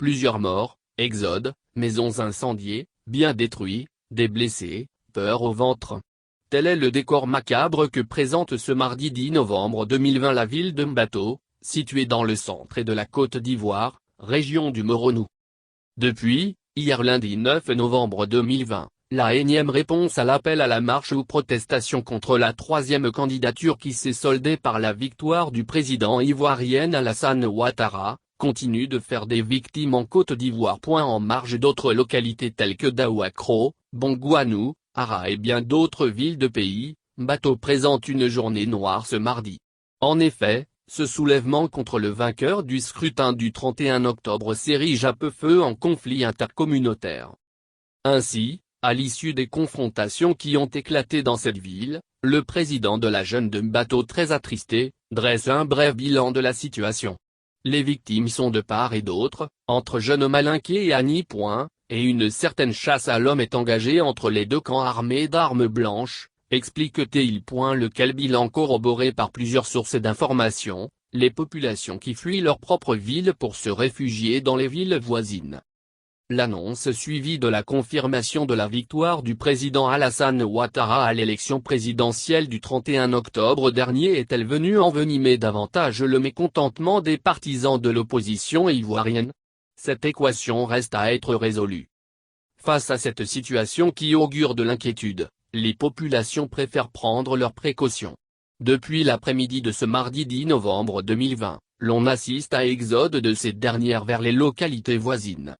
Plusieurs morts, exode, maisons incendiées, biens détruits, des blessés, peur au ventre. Tel est le décor macabre que présente ce mardi 10 novembre 2020 la ville de Mbato, située dans le centre et de la Côte d'Ivoire, région du Moronou. Depuis, hier lundi 9 novembre 2020, la énième réponse à l'appel à la marche ou protestation contre la troisième candidature qui s'est soldée par la victoire du président ivoirien Alassane Ouattara, continue de faire des victimes en Côte d'Ivoire. En marge d'autres localités telles que Daouakro, Bongouanou, Ara et bien d'autres villes de pays, Mbato présente une journée noire ce mardi. En effet, ce soulèvement contre le vainqueur du scrutin du 31 octobre s'érige à peu feu en conflit intercommunautaire. Ainsi, à l'issue des confrontations qui ont éclaté dans cette ville, le président de la jeune de Mbato, très attristé, dresse un bref bilan de la situation. Les victimes sont de part et d'autre, entre jeunes Malinké et Annie. Et une certaine chasse à l'homme est engagée entre les deux camps armés d'armes blanches, explique-t-il. Lequel bilan corroboré par plusieurs sources d'information, les populations qui fuient leur propre ville pour se réfugier dans les villes voisines. L'annonce suivie de la confirmation de la victoire du président Alassane Ouattara à l'élection présidentielle du 31 octobre dernier est-elle venue envenimer davantage le mécontentement des partisans de l'opposition ivoirienne? Cette équation reste à être résolue. Face à cette situation qui augure de l'inquiétude, les populations préfèrent prendre leurs précautions. Depuis l'après-midi de ce mardi 10 novembre 2020, l'on assiste à exode de ces dernières vers les localités voisines.